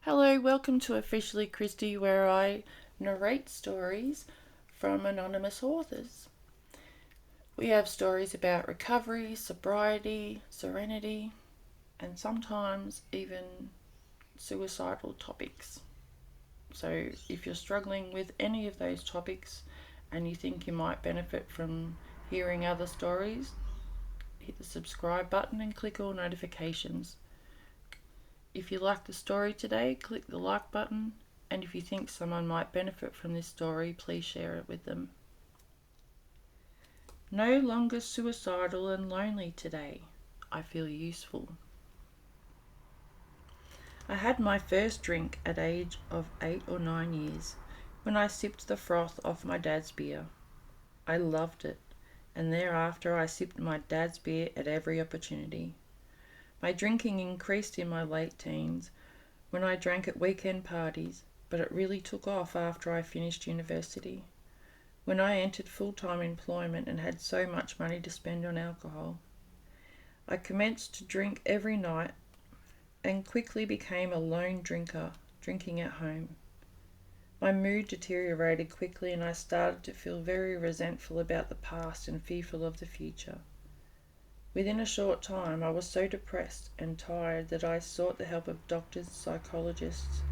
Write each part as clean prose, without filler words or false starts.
Hello, welcome to OfficiallyCristie, where I narrate stories from anonymous authors. We have stories about recovery, sobriety, serenity, and sometimes even suicidal topics. So if you're struggling with any of those topics and you think you might benefit from hearing other stories, hit the subscribe button and click all notifications. If you like the story today, click the like button, and if you think someone might benefit from this story, please share it with them. No longer suicidal and lonely today. I feel useful. I had my first drink at age of 8 or 9 years when I sipped the froth off my dad's beer. I loved it, and thereafter I sipped my dad's beer at every opportunity. My drinking increased in my late teens when I drank at weekend parties, but it really took off after I finished university, when I entered full-time employment and had so much money to spend on alcohol. I commenced to drink every night and quickly became a lone drinker, drinking at home. My mood deteriorated quickly and I started to feel very resentful about the past and fearful of the future. Within a short time, I was so depressed and tired that I sought the help of doctors, psychologists,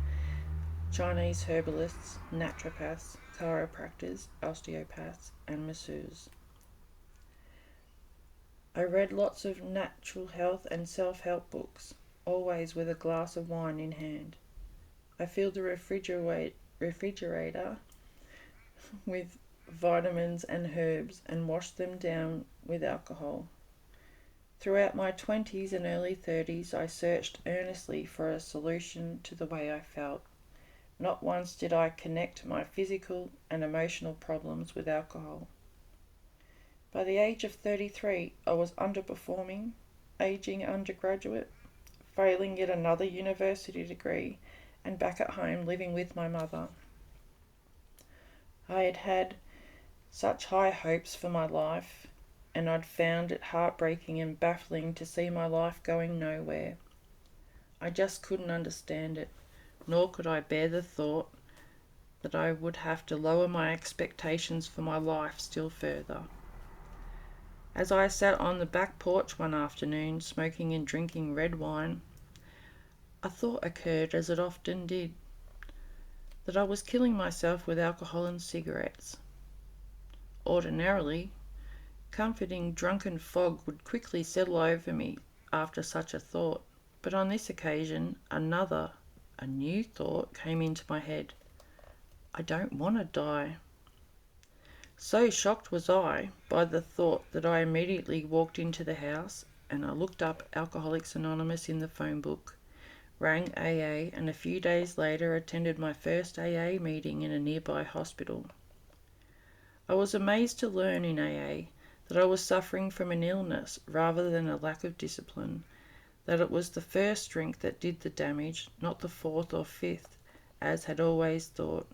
Chinese herbalists, naturopaths, chiropractors, osteopaths, and masseurs. I read lots of natural health and self-help books, always with a glass of wine in hand. I filled the refrigerator with vitamins and herbs and washed them down with alcohol. Throughout my 20s and early 30s, I searched earnestly for a solution to the way I felt. Not once did I connect my physical and emotional problems with alcohol. By the age of 33, I was underperforming, aging undergraduate, failing yet another university degree, and back at home living with my mother. I had had such high hopes for my life, and I'd found it heartbreaking and baffling to see my life going nowhere. I just couldn't understand it, nor could I bear the thought that I would have to lower my expectations for my life still further. As I sat on the back porch one afternoon, smoking and drinking red wine, a thought occurred, as it often did, that I was killing myself with alcohol and cigarettes. Ordinarily, comforting drunken fog would quickly settle over me after such a thought, but on this occasion a new thought came into my head. I don't want to die. So shocked was I by the thought that I immediately walked into the house and I looked up Alcoholics Anonymous in the phone book, rang AA, and a few days later attended my first AA meeting in a nearby hospital. I was amazed to learn in AA that I was suffering from an illness rather than a lack of discipline, that it was the first drink that did the damage, not the fourth or fifth, as had always thought,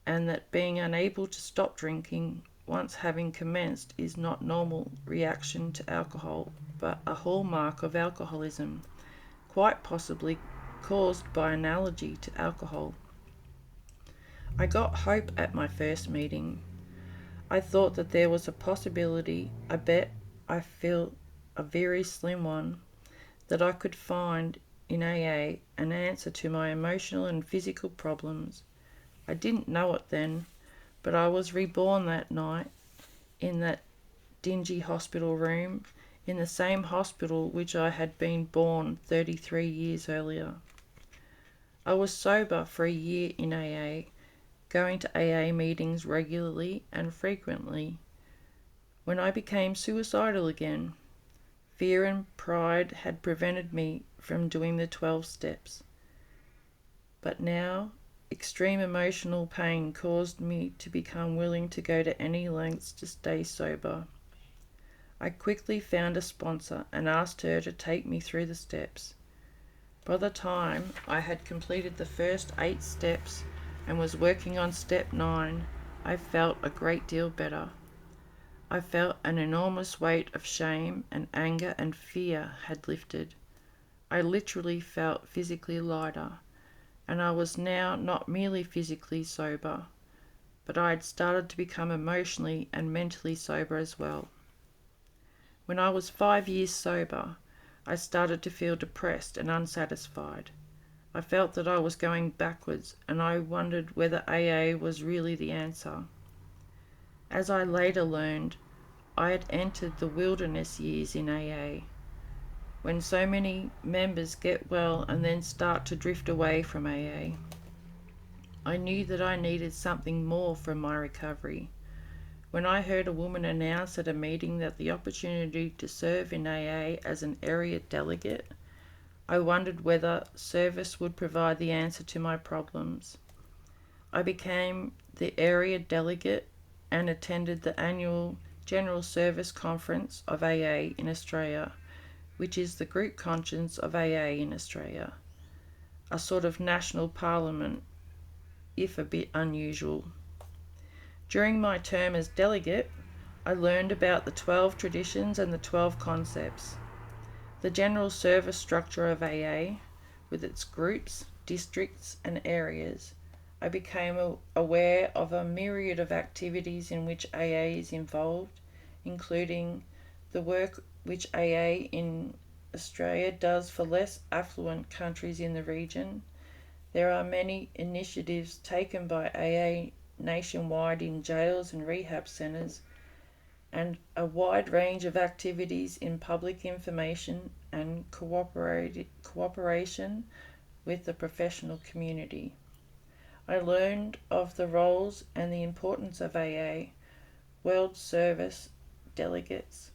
and that being unable to stop drinking once having commenced is not normal reaction to alcohol, but a hallmark of alcoholism, quite possibly caused by an allergy to alcohol. I got hope at my first meeting. I thought that there was a possibility, I bet I feel a very slim one, that I could find in AA an answer to my emotional and physical problems. I didn't know it then, but I was reborn that night in that dingy hospital room, in the same hospital which I had been born 33 years earlier. I was sober for a year in AA, going to AA meetings regularly and frequently. When I became suicidal again, fear and pride had prevented me from doing the 12 steps. But now, extreme emotional pain caused me to become willing to go to any lengths to stay sober. I quickly found a sponsor and asked her to take me through the steps. By the time I had completed the first 8 steps and was working on step 9, I felt a great deal better. I felt an enormous weight of shame and anger and fear had lifted. I literally felt physically lighter, and I was now not merely physically sober, but I had started to become emotionally and mentally sober as well. When I was 5 years sober, I started to feel depressed and unsatisfied. I felt that I was going backwards, and I wondered whether AA was really the answer. As I later learned, I had entered the wilderness years in AA, when so many members get well and then start to drift away from AA. I knew that I needed something more from my recovery. When I heard a woman announce at a meeting that the opportunity to serve in AA as an area delegate, I wondered whether service would provide the answer to my problems. I became the area delegate and attended the annual General Service Conference of AA in Australia, which is the group conscience of AA in Australia, a sort of national parliament, if a bit unusual. During my term as delegate, I learned about the 12 traditions and the 12 concepts. The general service structure of AA, with its groups, districts, and areas. I became aware of a myriad of activities in which AA is involved, including the work which AA in Australia does for less affluent countries in the region. There are many initiatives taken by AA nationwide in jails and rehab centres, and a wide range of activities in public information and cooperation with the professional community. I learned of the roles and the importance of AA, World Service Delegates,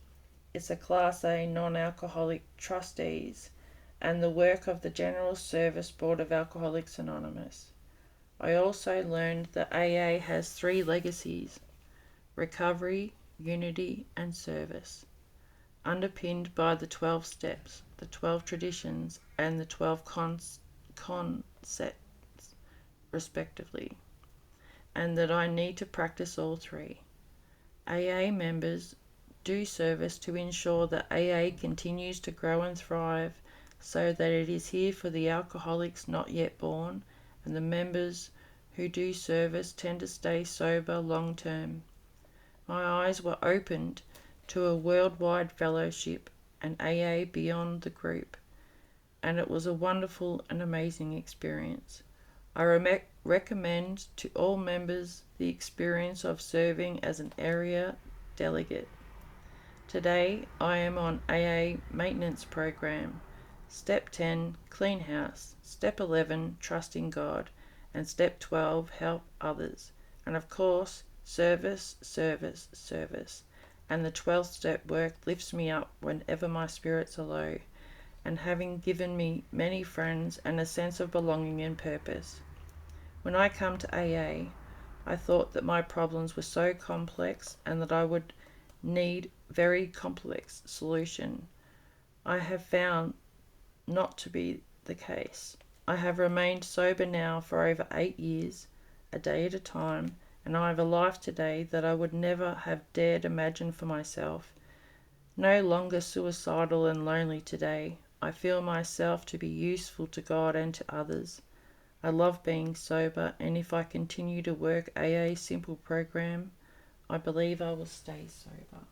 it's a Class A non-alcoholic trustees, and the work of the General Service Board of Alcoholics Anonymous. I also learned that AA has 3 legacies: recovery, unity, and service, underpinned by the 12 steps, the 12 traditions, and the 12 concepts, respectively, and that I need to practice all 3. AA members do service to ensure that AA continues to grow and thrive, so that it is here for the alcoholics not yet born, and the members who do service tend to stay sober long term. My eyes were opened to a worldwide fellowship and AA beyond the group, and it was a wonderful and amazing experience. I recommend to all members the experience of serving as an area delegate. Today I am on AA maintenance program. Step 10, clean house. Step 11, trust in God. And step 12, help others. And of course, service, service, service. And the 12th step work lifts me up whenever my spirits are low, and having given me many friends and a sense of belonging and purpose. When I come to AA, I thought that my problems were so complex and that I would need very complex solution. I have found not to be the case. I have remained sober now for over 8 years, a day at a time, and I have a life today that I would never have dared imagine for myself. No longer suicidal and lonely today. I feel myself to be useful to God and to others. I love being sober, and if I continue to work AA Simple program, I believe I will stay sober.